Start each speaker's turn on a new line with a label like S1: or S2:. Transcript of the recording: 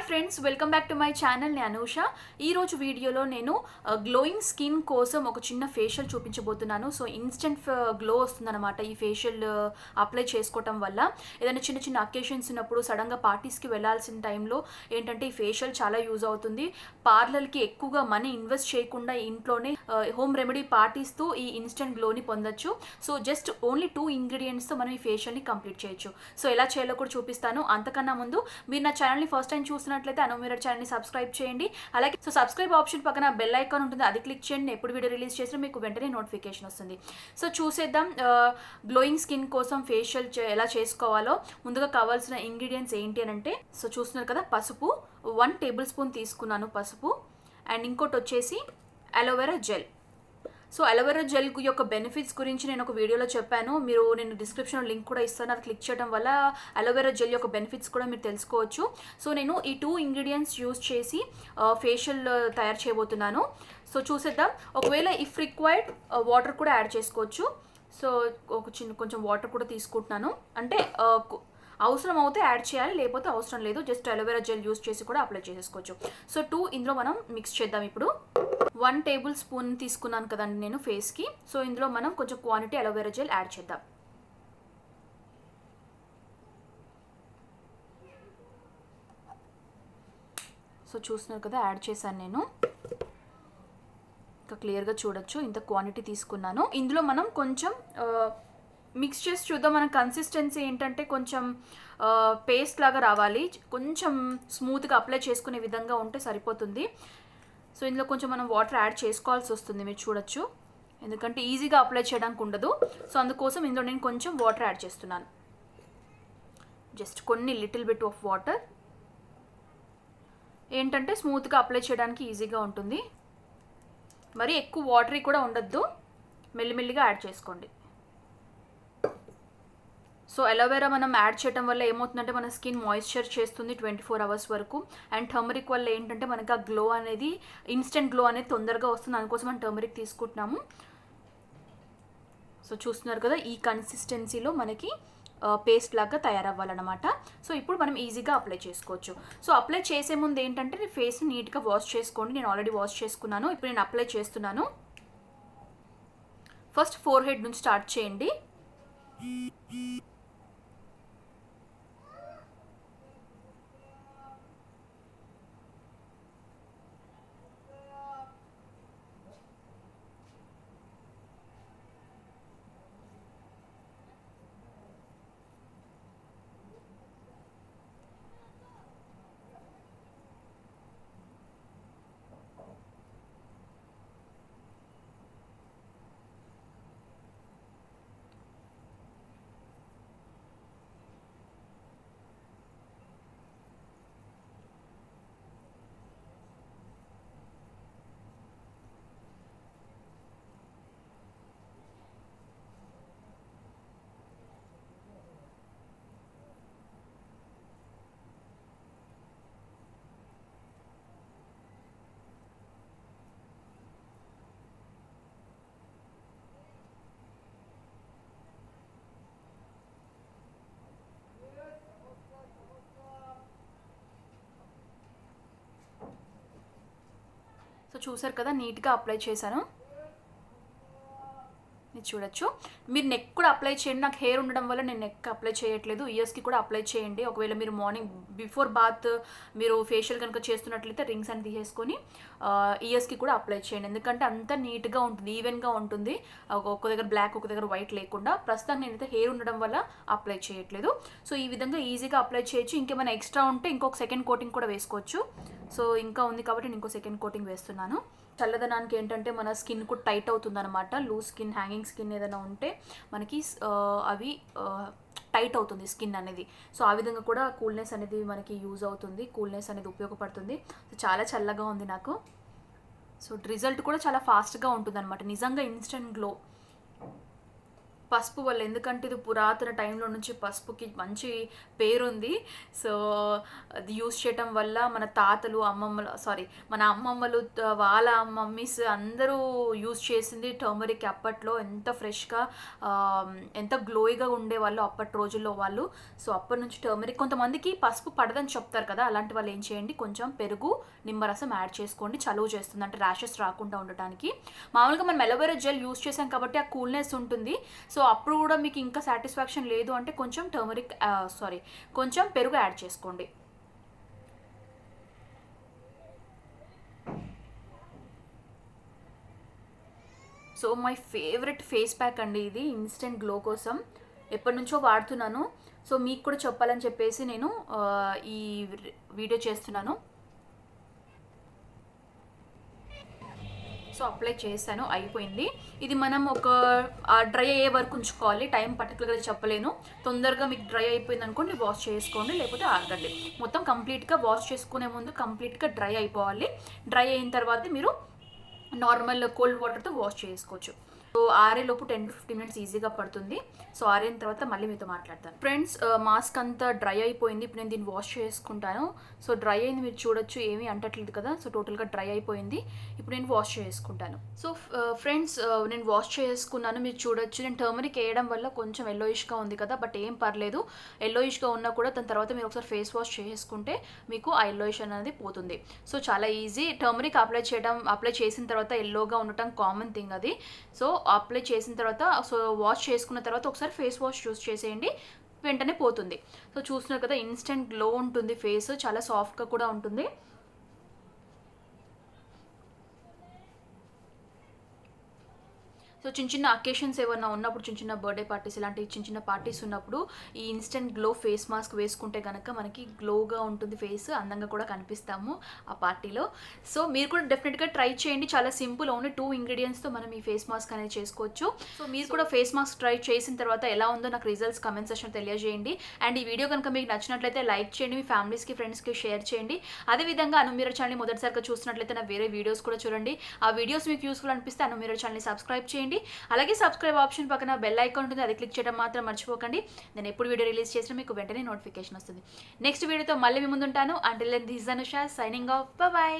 S1: Friends, welcome back to my channel. నేను అనూష. ఈ రోజు వీడియోలో నేను గ్లోయింగ్ స్కిన్ కోసం ఒక చిన్న ఫేషియల్ చూపించబోతున్నాను. సో ఇన్స్టెంట్ గ్లో వస్తుందన్నమాట ఈ ఫేషియల్ అప్లై చేసుకోవటం వల్ల. ఏదైనా చిన్న చిన్న అకేషన్స్ ఉన్నప్పుడు, సడన్గా పార్టీస్కి వెళ్ళాల్సిన టైంలో ఏంటంటే ఈ ఫేషియల్ చాలా యూజ్ అవుతుంది. పార్లర్కి ఎక్కువగా మనీ ఇన్వెస్ట్ చేయకుండా ఇంట్లోనే హోమ్ రెమెడీ పాటిస్తూ ఈ ఇన్స్టెంట్ గ్లోని పొందొచ్చు. సో జస్ట్ ఓన్లీ 2 ఇంగ్రీడియంట్స్తో మనం ఈ ఫేషియల్ని కంప్లీట్ చేయొచ్చు. సో ఎలా చేయాలో కూడా చూపిస్తాను. అంతకన్నా ముందు మీరు నా ఛానల్ని ఫస్ట్ టైం చూసినట్లయితే అనుమిరర్ ఛానల్ని సబ్స్క్రైబ్ చేయండి. అలాగే సో సబ్స్క్రైబ్ ఆప్షన్ పక్కన బెల్ ఐకాన్ ఉంటుంది, అది క్లిక్ చేయండి. ఎప్పుడు వీడియో రిలీజ్ చేసినా మీకు వెంటనే నోటిఫికేషన్ వస్తుంది. సో చూసేద్దాం గ్లోయింగ్ స్కిన్ కోసం ఫేషియల్ ఎలా చేసుకోవాలో. ముందుగా కావాల్సిన ఇంగ్రీడియంట్స్ ఏంటి అని అంటే, సో చూస్తున్నారు కదా, పసుపు 1 టేబుల్ స్పూన్ తీసుకున్నాను పసుపు. అండ్ ఇంకోటి వచ్చేసి aloe vera gel. So aloe vera gel యొక్క బెనిఫిట్స్ గురించి నేను ఒక వీడియోలో చెప్పాను. నేను డిస్క్రిప్షన్లో లింక్ కూడా ఇస్తాను. అది క్లిక్ చేయడం వల్ల అలోవెరా జెల్ యొక్క బెనిఫిట్స్ కూడా మీరు తెలుసుకోవచ్చు. సో నేను ఈ 2 ఇంగ్రీడియంట్స్ యూజ్ చేసి ఫేషియల్ తయారు చేయబోతున్నాను. సో చూసేద్దాం. ఒకవేళ ఇఫ్ రిక్వైర్డ్ వాటర్ కూడా యాడ్ చేసుకోవచ్చు. సో కొంచెం వాటర్ కూడా తీసుకుంటున్నాను. అంటే అవసరం అవుతే యాడ్ చేయాలి, లేకపోతే అవసరం లేదు. జస్ట్ అలోవెరా జెల్ యూజ్ చేసి కూడా అప్లై చేసేసుకోవచ్చు. సో 2 ఇందులో మనం మిక్స్ చేద్దాం. ఇప్పుడు 1 టేబుల్ స్పూన్ తీసుకున్నాను కదండి నేను ఫేస్కి. సో ఇందులో మనం కొంచెం క్వాంటిటీ అలోవెరా జెల్ యాడ్ చేద్దాం. సో చూస్తున్నారు కదా, యాడ్ చేశాను నేను. ఇంకా క్లియర్గా చూడొచ్చు, ఇంత క్వాంటిటీ తీసుకున్నాను. ఇందులో మనం కొంచెం మిక్స్ చేసి చూద్దాం. మన కన్సిస్టెన్సీ ఏంటంటే కొంచెం పేస్ట్ లాగా రావాలి. కొంచెం స్మూత్గా అప్లై చేసుకునే విధంగా ఉంటే సరిపోతుంది. సో ఇందులో కొంచెం మనం వాటర్ యాడ్ చేసుకోవాల్సి వస్తుంది, మీరు చూడొచ్చు. ఎందుకంటే ఈజీగా అప్లై చేయడానికి ఉండదు. సో అందుకోసం ఇందులో నేను కొంచెం వాటర్ యాడ్ చేస్తున్నాను. జస్ట్ కొన్ని లిటిల్ బిట్ ఆఫ్ వాటర్. ఏంటంటే స్మూత్గా అప్లై చేయడానికి ఈజీగా ఉంటుంది. మరి ఎక్కువ వాటరీ కూడా ఉండద్దు, మెల్లిమెల్లిగా యాడ్ చేసుకోండి. సో అలోవెరా మనం యాడ్ చేయడం వల్ల ఏమవుతుందంటే మన స్కిన్ మాయిశ్చర్ చేస్తుంది 24 అవర్స్ వరకు. అండ్ టర్మరిక్ వల్ల ఏంటంటే మనకి ఆ గ్లో అనేది, ఇన్స్టెంట్ గ్లో అనేది తొందరగా వస్తుంది. అందుకోసం మనం టర్మరిక్ తీసుకుంటున్నాము. సో చూస్తున్నారు కదా, ఈ కన్సిస్టెన్సీలో మనకి పేస్ట్ లాగా తయారవ్వాలన్నమాట. సో ఇప్పుడు మనం ఈజీగా అప్లై చేసుకోవచ్చు. సో అప్లై చేసే ముందు ఏంటంటే ఫేస్ని నీట్గా వాష్ చేసుకోండి. నేను ఆల్రెడీ వాష్ చేసుకున్నాను. ఇప్పుడు నేను అప్లై చేస్తున్నాను. ఫస్ట్ ఫోర్ హెడ్ నుంచి స్టార్ట్ చేయండి. సో చూసారు కదా, నీట్గా అప్లై చేశాను. ఇది చూడొచ్చు. మీరు నెక్ కూడా అప్లై చేయండి. నాకు హెయిర్ ఉండడం వల్ల నేను నెక్ అప్లై చేయట్లేదు. ఇయర్స్కి కూడా అప్లై చేయండి. ఒకవేళ మీరు మార్నింగ్ బిఫోర్ బాత్ మీరు ఫేషియల్ కనుక చేస్తున్నట్లయితే రింగ్స్ అని తీసేసుకొని ఇయర్స్కి కూడా అప్లై చేయండి. ఎందుకంటే అంత నీట్గా ఉంటుంది, ఈవెన్గా ఉంటుంది. ఒక దగ్గర బ్లాక్, ఒక దగ్గర వైట్ లేకుండా. ప్రస్తుతం నేనైతే హెయిర్ ఉండడం వల్ల అప్లై చేయట్లేదు. సో ఈ విధంగా ఈజీగా అప్లై చేయొచ్చు. ఇంకేమైనా ఎక్స్ట్రా ఉంటే ఇంకొక సెకండ్ కోటింగ్ కూడా వేసుకోవచ్చు. సో ఇంకా ఉంది కాబట్టి నేను ఇంకో సెకండ్ కోటింగ్ వేస్తున్నాను. చల్లదనానికి ఏంటంటే మన స్కిన్ కూడా టైట్ అవుతుంది అనమాట. లూజ్ స్కిన్, హ్యాంగింగ్ స్కిన్ ఏదైనా ఉంటే మనకి అవి టైట్ అవుతుంది స్కిన్ అనేది. సో ఆ విధంగా కూడా కూల్నెస్ అనేది మనకి యూజ్ అవుతుంది, కూల్నెస్ అనేది ఉపయోగపడుతుంది. సో చాలా చల్లగా ఉంది నాకు. సో రిజల్ట్ కూడా చాలా ఫాస్ట్గా ఉంటుంది అనమాట. నిజంగా ఇన్స్టెంట్ గ్లో. పసుపు వల్ల, ఎందుకంటే ఇది పురాతన టైంలో నుంచి పసుపుకి మంచి పేరుంది. సో అది యూస్ చేయటం వల్ల మన తాతలు మన అమ్మమ్మలు వాళ్ళ మమ్మీస్ అందరూ యూస్ చేసింది టర్మరిక్. అప్పట్లో ఎంత ఫ్రెష్గా ఎంత గ్లోయిగా ఉండేవాళ్ళు అప్పటి రోజుల్లో వాళ్ళు. సో అప్పటి నుంచి టర్మరిక్, కొంతమందికి పసుపు పడదని చెప్తారు కదా, అలాంటి వాళ్ళు ఏం చేయండి, కొంచెం పెరుగు నిమ్మరసం యాడ్ చేసుకోండి, చలువ చేస్తుంది, అంటే ర్యాషెస్ రాకుండా ఉండటానికి. మామూలుగా మనం అలోవెరా జెల్ యూస్ చేసాం కాబట్టి ఆ కూల్నెస్ ఉంటుంది. సో అప్పుడు కూడా మీకు ఇంకా సాటిస్ఫాక్షన్ లేదు అంటే కొంచెం కొంచెం పెరుగు యాడ్ చేసుకోండి. So my favourite face pack అండి ఇది, ఇన్స్టెంట్ గ్లో కోసం ఎప్పటి నుంచో వాడుతున్నాను. సో మీకు కూడా చెప్పాలని చెప్పేసి నేను ఈ వీడియో చేస్తున్నాను. సో అప్లై చేశాను, అయిపోయింది. ఇది మనం ఒక డ్రై అయ్యే వరకు ఉంచుకోవాలి, టైం పర్టికులర్గా చెప్పలేను. తొందరగా మీకు డ్రై అయిపోయింది అనుకోండి వాష్ చేసుకోండి, లేకపోతే ఆగండి. మొత్తం కంప్లీట్గా వాష్ చేసుకునే ముందు కంప్లీట్గా డ్రై అయిపోవాలి. డ్రై అయిన తర్వాత మీరు నార్మల్ కోల్డ్ వాటర్తో వాష్ చేసుకోవచ్చు. సో ఆరేలోపు 10 to 15 minutes ఈజీగా పడుతుంది. సో ఆరైన తర్వాత మళ్ళీ మీతో మాట్లాడతాను. ఫ్రెండ్స్ మాస్క్ అంతా డ్రై అయిపోయింది, ఇప్పుడు నేను దీన్ని వాష్ చేసుకుంటాను. సో డ్రై అయింది, మీరు చూడొచ్చు ఏమీ అంటట్లేదు కదా. సో టోటల్గా డ్రై అయిపోయింది, ఇప్పుడు నేను వాష్ చేసుకుంటాను. సో ఫ్రెండ్స్ నేను వాష్ చేసుకున్నాను, మీరు చూడొచ్చు. నేను టర్మరిక్ వేయడం వల్ల కొంచెం ఎల్లోయిష్గా ఉంది కదా, బట్ ఏం పర్లేదు. ఎల్లోయిష్గా ఉన్నా కూడా దాని తర్వాత మీరు ఒకసారి ఫేస్ వాష్ చేసుకుంటే మీకు ఆ ఎల్లోయిష్ అనేది పోతుంది. సో చాలా ఈజీ. టర్మరిక్ అప్లై చేసిన తర్వాత ఎల్లోగా ఉండటం కామన్ థింగ్ అది. సో అప్లై చేసిన తర్వాత వాష్ చేసుకున్న తర్వాత ఒకసారి ఫేస్ వాష్ యూస్ చేసేయండి, వెంటనే పోతుంది. సో చూస్తున్నారు కదా, ఇన్స్టెంట్ గ్లో ఉంటుంది ఫేస్, చాలా సాఫ్ట్గా కూడా ఉంటుంది. సో చిన్న చిన్న అకేషన్స్ ఏమన్నా ఉన్నప్పుడు, చిన్న బర్త్డే పార్టీస్ ఇలాంటి చిన్న పార్టీస్ ఉన్నప్పుడు ఈ ఇన్స్టెంట్ గ్లో ఫేస్ మాస్క్ వేసుకుంటే కనుక మనకి గ్లోగా ఉంటుంది ఫేస్, అందంగా కూడా కనిపిస్తాము ఆ పార్టీలో. సో మీరు కూడా డెఫినెట్గా ట్రై చేయండి, చాలా సింపుల్. ఓన్లీ 2 ఇంగ్రీడియంట్స్తో మనం ఈ ఫేస్ మాస్క్ అనేది చేసుకోవచ్చు. సో మీరు కూడా ఫేస్ మాస్క్ ట్రై చేసిన తర్వాత ఎలా ఉందో నాకు రిజల్ట్స్ కమెంట్ సెక్షన్ తెలియజేయండి. అండ్ ఈ వీడియో కనుక మీకు నచ్చినట్లయితే లైక్ చేయండి, మీ ఫ్యామిలీస్కి ఫ్రెండ్స్కి షేర్ చేయండి. అదేవిధంగా అనుమిరర్ ఛానల్ని మొదటిసారిగా చూసినట్లయితే నా వేరే వీడియోస్ కూడా చూడండి. ఆ వీడియోస్ మీకు యూస్ఫుల్ అనిపిస్తే అనుమిరర్ ఛానల్ని సబ్స్క్రైబ్ చేయండి. అలాగే సబ్స్క్రైబ్ ఆప్షన్ పక్కన బెల్ ఐకాన్ ఉంటుంది, అది క్లిక్ చేయడం మాత్రం మర్చిపోకండి. నేను ఎప్పుడు వీడియో రిలీజ్ చేసినా మీకు వెంటనే నోటిఫికేషన్ వస్తుంది. నెక్స్ట్ వీడియోతో మళ్ళీ మీ ముందుంటాను. Until then this is Anusha signing off. By.